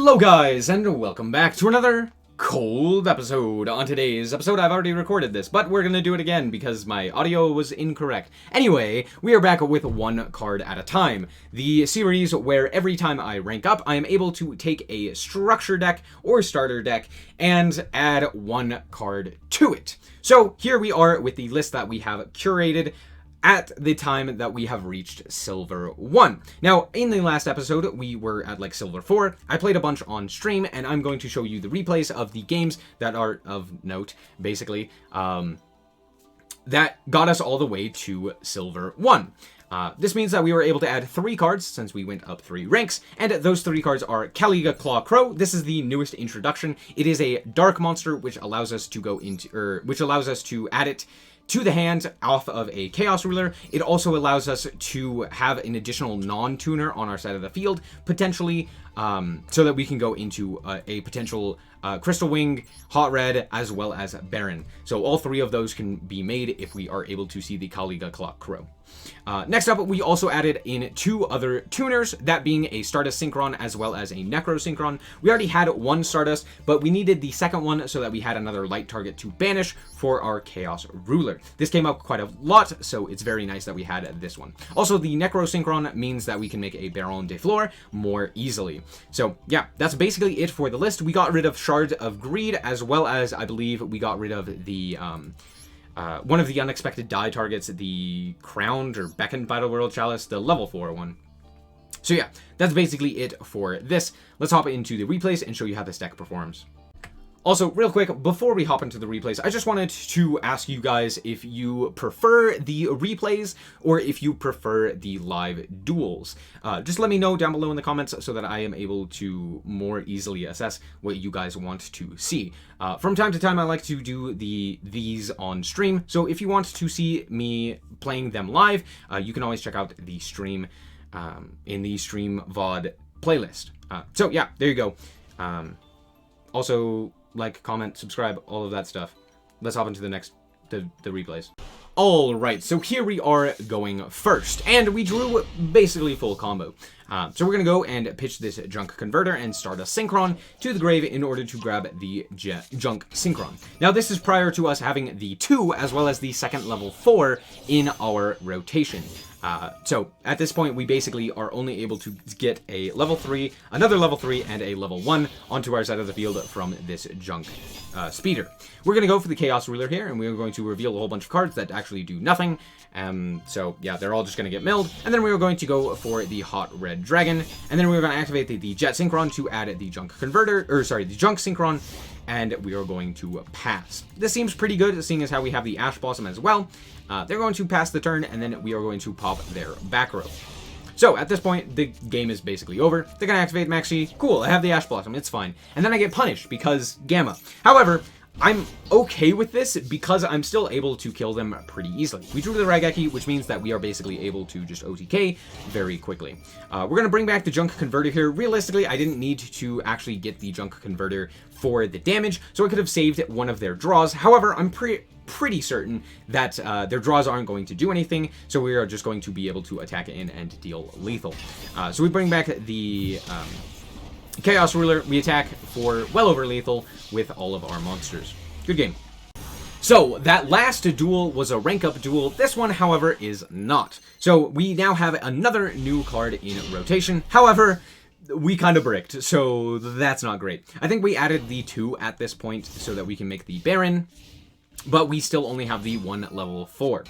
Hello guys, and welcome back to another cold episode. On today's episode, I've already recorded this, but we're gonna do it again because my audio was incorrect. Anyway, we are back with one card at a time. The series where every time I rank up, I am able to take a structure deck or starter deck and add one card to it. So here we are with the list that we have curated at the time that we have reached Silver 1. Now, in the last episode, we were at like Silver 4. I played a bunch on stream, and I'm going to show you the replays of the games that are of note, basically, that got us all the way to Silver 1. This means that we were able to add 3 cards since we went up 3 ranks, and those 3 cards are Caliga Claw Crow. This is the newest introduction. It is a dark monster which allows us to go into, which allows us to add it to the hand off of a Chaos Ruler. It also allows us to have an additional non-tuner on our side of the field, potentially, so that we can go into a potential Crystal Wing, Hot Red, as well as Baron. So all 3 of those can be made if we are able to see the Caliga Claw Crow. Next up, we also added in 2 other tuners, that being a Stardust Synchron as well as a Necro Synchron. We already had one Stardust, but we needed the second one so that we had another light target to banish for our Chaos Ruler. This came up quite a lot, so it's very nice that we had this one. Also, the Necro Synchron means that we can make a Baron de Fleur more easily. So yeah, that's basically it for the list. We got rid of Shard of Greed, as well as, I believe, we got rid of the one of the unexpected die targets, the Crowned or Beckoned Battle World Chalice, the level 4 one. So yeah, that's basically it for this. Let's hop into the replays and show you how this deck performs. Also, real quick, before we hop into the replays, I just wanted to ask you guys if you prefer the replays or if you prefer the live duels. Just let me know down below in the comments so that I am able to more easily assess what you guys want to see. From time to time, I like to do these on stream, so if you want to see me playing them live, you can always check out the stream in the Stream VOD playlist. So yeah, there you go. Also, like, comment, subscribe, all of that stuff. Let's hop into the replays. Alright, so here we are going first, and we drew basically full combo. So we're going to go and pitch this Junk Converter and start a Synchron to the grave in order to grab the Junk Synchron. Now this is prior to us having the 2 as well as the second level 4 in our rotation. So at this point, we basically are only able to get a level 3, another level 3, and a level 1 onto our side of the field from this Junk Speeder. We're going to go for the Chaos Ruler here, and we're going to reveal a whole bunch of cards that actually do nothing. So yeah, they're all just going to get milled. And then we are going to go for the Hot Red Dragon, and then we're going to activate the Jet Synchron to add the Junk Converter, or sorry, the Junk Synchron, and we are going to pass. This seems pretty good, seeing as how we have the Ash Blossom as well. They're going to pass the turn, and then we are going to pop their back row. So at this point, the game is basically over. They're going to activate Maxi. Cool, I have the Ash Blossom, it's fine. And then I get punished because Gamma. However, I'm okay with this because I'm still able to kill them pretty easily. We drew the Raigeki, which means that we are basically able to just OTK very quickly. We're going to bring back the Junk Converter here. Realistically, I didn't need to actually get the Junk Converter for the damage, so I could have saved one of their draws. However, I'm pretty certain that their draws aren't going to do anything, so we are just going to be able to attack in and deal lethal. So we bring back the Chaos Ruler. We attack for well over lethal with all of our monsters. Good game. So that last duel was a rank up duel. This one, however, is not. So we now have another new card in rotation. However, we kind of bricked, so that's not great. I think we added the 2 at this point so that we can make the Baron, but we still only have the 1 level 4.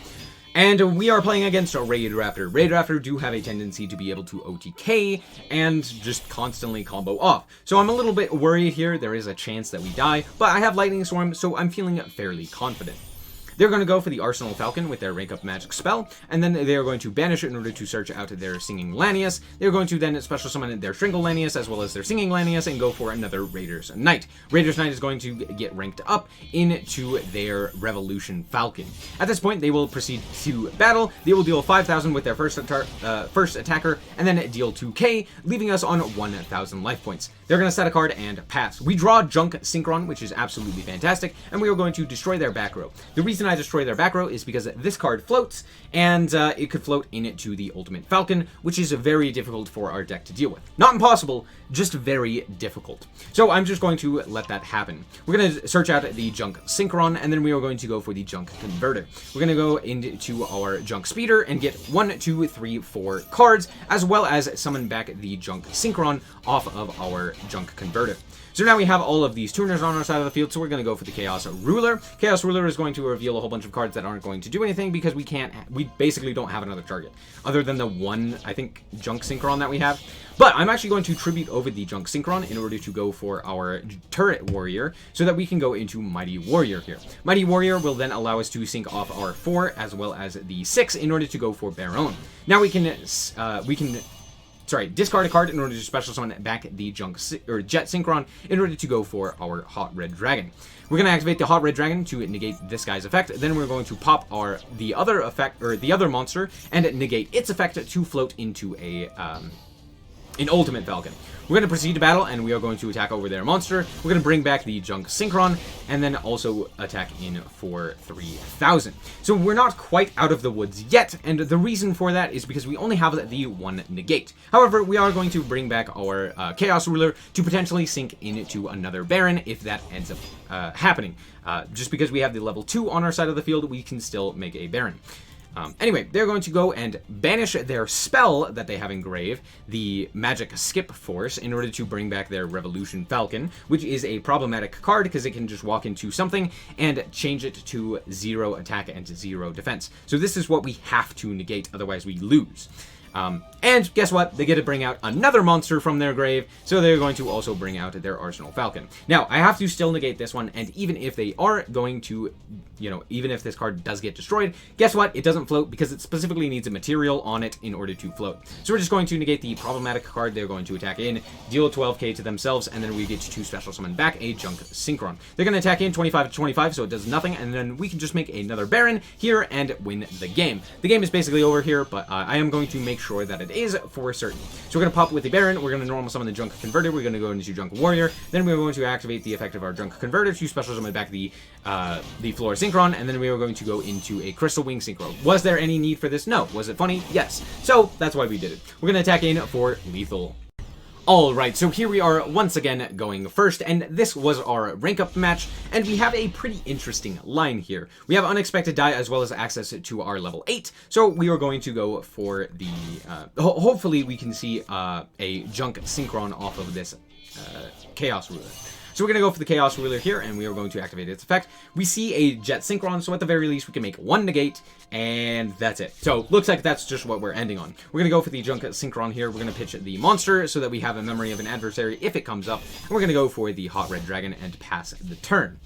And we are playing against a Raid Raptor. Raid Raptor do have a tendency to be able to OTK and just constantly combo off. So I'm a little bit worried here. There is a chance that we die, but I have Lightning Storm, so I'm feeling fairly confident. They're going to go for the Arsenal Falcon with their rank up magic spell, and then they're going to banish it in order to search out their Singing Lanius. They're going to then special summon their Shringle Lanius as well as their Singing Lanius and go for another Raiders Knight. Raiders Knight is going to get ranked up into their Revolution Falcon. At this point, they will proceed to battle. They will deal 5,000 with their first attacker, and then deal 2k, leaving us on 1,000 life points. They're going to set a card and pass. We draw Junk Synchron, which is absolutely fantastic, and we are going to destroy their back row. The reason I destroy their back row is because this card floats, and it could float into the Ultimate Falcon, which is very difficult for our deck to deal with. Not impossible, just very difficult. So I'm just going to let that happen. We're going to search out the Junk Synchron, and then we are going to go for the Junk Converter. We're going to go into our Junk Speeder and get 1, 2, 3, 4 cards, as well as summon back the Junk Synchron off of our Junk Converter. So now we have all of these tuners on our side of the field, so we're going to go for the Chaos Ruler. Chaos Ruler is going to reveal a whole bunch of cards that aren't going to do anything because we basically don't have another target, other than the one, I think, Junk Synchron that we have. But I'm actually going to tribute over the Junk Synchron in order to go for our Turret Warrior, so that we can go into Mighty Warrior here. Mighty Warrior will then allow us to sync off our 4 as well as the 6 in order to go for Baron. Now we can discard a card in order to special summon back the Jet Synchron in order to go for our Hot Red Dragon. We're going to activate the Hot Red Dragon to negate this guy's effect. Then we're going to pop the other monster and negate its effect to float into an Ultimate Falcon. We're going to proceed to battle, and we are going to attack over their monster. We're going to bring back the Junk Synchron, and then also attack in for 3,000. So we're not quite out of the woods yet, and the reason for that is because we only have the 1 negate. However, we are going to bring back our Chaos Ruler to potentially sink into another Baron if that ends up happening. Just because we have the level 2 on our side of the field, we can still make a Baron. Anyway, they're going to go and banish their spell that they have in Grave, the Magic Skip Force, in order to bring back their Revolution Falcon, which is a problematic card because it can just walk into something and change it to 0 attack and 0 defense. So this is what we have to negate, otherwise we lose. And guess what? They get to bring out another monster from their grave, so they're going to also bring out their Arsenal Falcon. Now, I have to still negate this one, and even if they are going to, even if this card does get destroyed, guess what? It doesn't float because it specifically needs a material on it in order to float. So we're just going to negate the problematic card they're going to attack in, deal 12k to themselves, and then we get to special summon back a Junk Synchron. They're going to attack in 25 to 25, so it does nothing, and then we can just make another Baron here and win the game. The game is basically over here, but I am going to make sure that it is for certain. So we're going to pop with the Baron, we're going to normal summon the Junk Converter, we're going to go into Junk Warrior, then we're going to activate the effect of our Junk Converter to special summon back the Flora Synchron, and then we are going to go into a Crystal Wing Synchro. Was there any need for this? No. Was it funny? Yes. So that's why we did it. We're going to attack in for lethal. Alright, so here we are once again going first, and this was our rank up match, and we have a pretty interesting line here. We have Unexpected Die as well as access to our level 8, so we are going to go for the, hopefully we can see a Junk Synchron off of this Chaos Ruler. So we're going to go for the Chaos Ruler here, and we are going to activate its effect. We see a Jet Synchron, so at the very least we can make 1 negate, and that's it. So looks like that's just what we're ending on. We're going to go for the Junk Synchron here. We're going to pitch the monster so that we have a memory of an adversary if it comes up, and we're going to go for the Hot Red Dragon and pass the turn.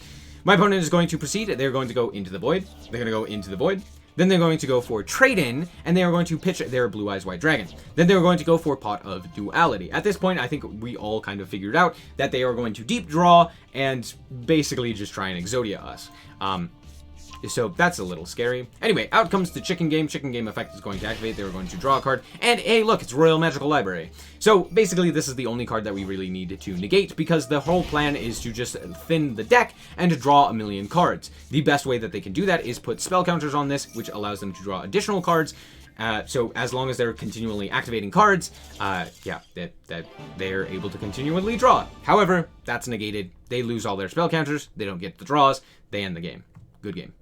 My opponent is going to proceed. They're going to go into the void. They're going to go into the void. Then they're going to go for Trade-In, and they are going to pitch their Blue Eyes White Dragon. Then they're going to go for Pot of Duality. At this point, I think we all kind of figured out that they are going to deep draw and basically just try and Exodia us. So that's a little scary. Anyway, out comes the Chicken Game. Chicken Game effect is going to activate. They're going to draw a card. And hey, look, it's Royal Magical Library. So basically, this is the only card that we really need to negate because the whole plan is to just thin the deck and draw a million cards. The best way that they can do that is put spell counters on this, which allows them to draw additional cards. So as long as they're continually activating cards, yeah, that they're able to continually draw. However, that's negated. They lose all their spell counters. They don't get the draws. They end the game. Good game.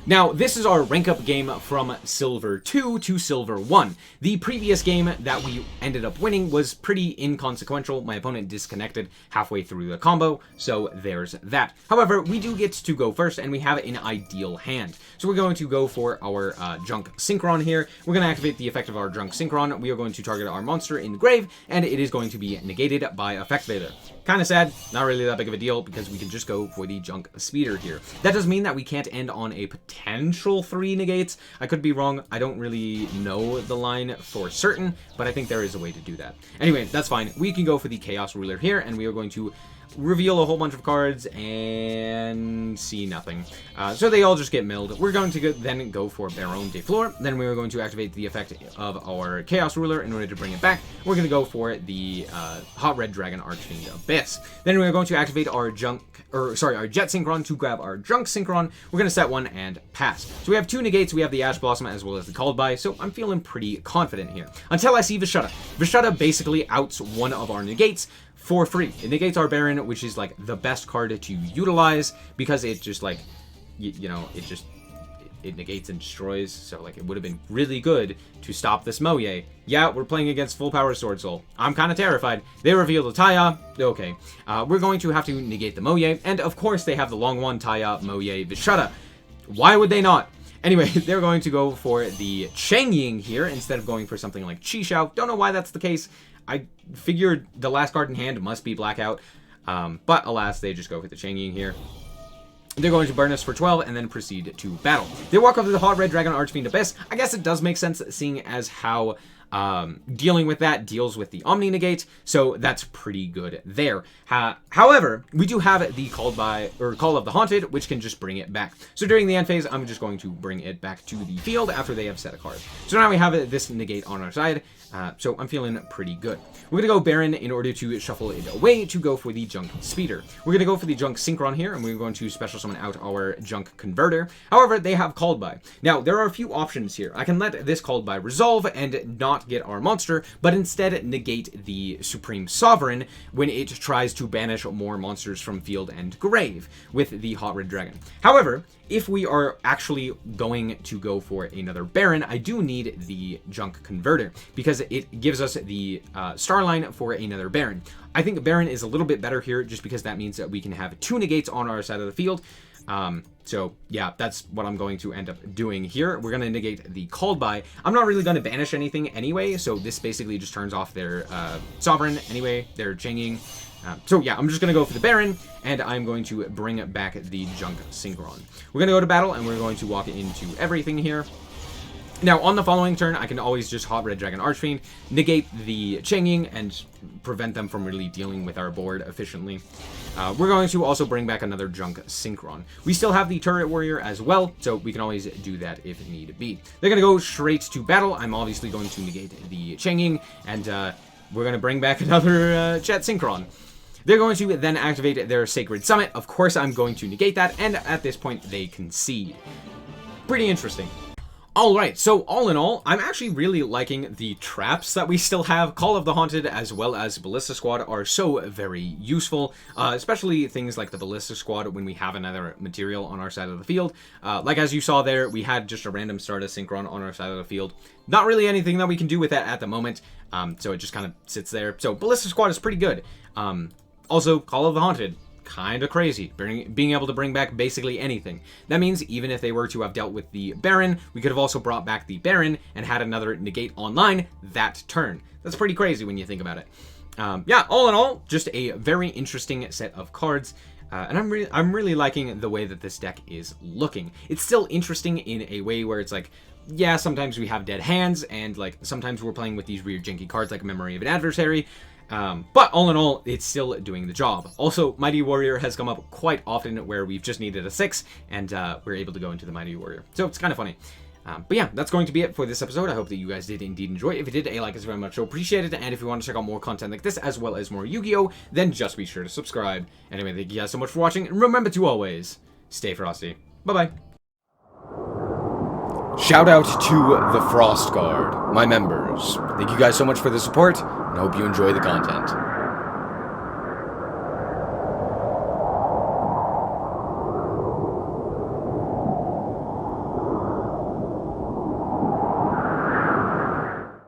Now, this is our rank up game from Silver 2 to Silver 1. The previous game that we ended up winning was pretty inconsequential. My opponent disconnected halfway through the combo, so there's that. However, we do get to go first, and we have an ideal hand. So we're going to go for our Junk Synchron here. We're going to activate the effect of our Junk Synchron. We are going to target our monster in the grave, and it is going to be negated by Effect Vader. Kind of sad, not really that big of a deal, because we can just go for the Junk Speeder here. That does mean that we can't end on a potential 3 negates. I could be wrong. I don't really know the line for certain, but I think there is a way to do that. Anyway, that's fine. We can go for the Chaos Ruler here, and we are going to reveal a whole bunch of cards and see nothing. So they all just get milled. We're going to then go for Baron de Fleur. Then we're going to activate the effect of our Chaos Ruler in order to bring it back. We're going to go for the Hot Red Dragon Archfiend Abyss. Then we're going to activate our Jet Synchron to grab our Junk Synchron. We're going to set 1 and pass. So we have 2 negates, we have the Ash Blossom as well as the Called By, so I'm feeling pretty confident here. Until I see Vishada. Vishada basically outs one of our negates for free. It negates our Baron, which is like the best card to utilize because it just like, you know, it negates and destroys, so like it would have been really good to stop this Moye. Yeah, we're playing against full power Sword Soul. I'm kind of terrified. They reveal the Taya. Okay. We're going to have to negate the Moye, and of course they have the long one, Taya, Moye, Vishada. Why would they not? Anyway, they're going to go for the Changying here instead of going for something like Chi-Xiao. Don't know why that's the case. I figured the last card in hand must be Blackout, but alas, they just go for the Changying here. They're going to burn us for 12 and then proceed to battle. They walk over to the Hot Red Dragon Archfiend Abyss. I guess it does make sense seeing as how dealing with that deals with the Omni Negate, so that's pretty good there. However, we do have the Call of the Haunted, which can just bring it back. So during the end phase, I'm just going to bring it back to the field after they have set a card. So now we have this negate on our side, so I'm feeling pretty good. We're going to go Baron in order to shuffle it away to go for the Junk Speeder. We're going to go for the Junk Synchron here, and we're going to special summon out our Junk Converter. However, they have Called By. Now, there are a few options here. I can let this Called By resolve and not get our monster, but instead negate the Supreme Sovereign when it tries to banish more monsters from field and grave with the Hot Red Dragon. However, if we are actually going to go for another Baron, I do need the Junk Converter because it gives us the Starline for another Baron. I think Baron is a little bit better here just because that means that we can have 2 negates on our side of the field. So yeah, that's what I'm going to end up doing here. We're going to negate the Called By. I'm not really going to banish anything anyway, so this basically just turns off their Sovereign anyway, their Changing. So yeah, I'm just going to go for the Baron, and I'm going to bring back the Junk Synchron. We're going to go to battle, and we're going to walk into everything here. Now, on the following turn, I can always just Hot Red Dragon Archfiend, negate the Changing, and prevent them from really dealing with our board efficiently. We're going to also bring back another Junk Synchron. We still have the Turret Warrior as well, so we can always do that if need be. They're going to go straight to battle. I'm obviously going to negate the Changing, and we're going to bring back another Chat Synchron. They're going to then activate their Sacred Summit. Of course, I'm going to negate that, and at this point, they concede. Pretty interesting. Alright, so all in all, I'm actually really liking the traps that we still have. Call of the Haunted as well as Ballista Squad are so very useful, especially things like the Ballista Squad when we have another material on our side of the field. Like as you saw there, we had just a random Stardust Synchron on our side of the field. Not really anything that we can do with that at the moment, so it just kind of sits there. So Ballista Squad is pretty good. Also, Call of the Haunted. Kind of crazy, being able to bring back basically anything. That means even if they were to have dealt with the Baron, we could have also brought back the Baron and had another negate online that turn. That's pretty crazy when you think about it. Yeah, all in all, just a very interesting set of cards. And I'm really liking the way that this deck is looking. It's still interesting in a way where it's like, yeah, sometimes we have dead hands, and like sometimes we're playing with these weird janky cards like Memory of an Adversary. But all in all, it's still doing the job. Also, Mighty Warrior has come up quite often where we've just needed a 6, and we're able to go into the Mighty Warrior. So it's kind of funny. But yeah, that's going to be it for this episode. I hope that you guys did indeed enjoy. If you did, a like is very much so appreciated. And if you want to check out more content like this, as well as more Yu-Gi-Oh!, then just be sure to subscribe. Anyway, thank you guys so much for watching, and remember to always stay frosty. Bye-bye. Shout out to the Frost Guard, my members. Thank you guys so much for the support, and I hope you enjoy the content.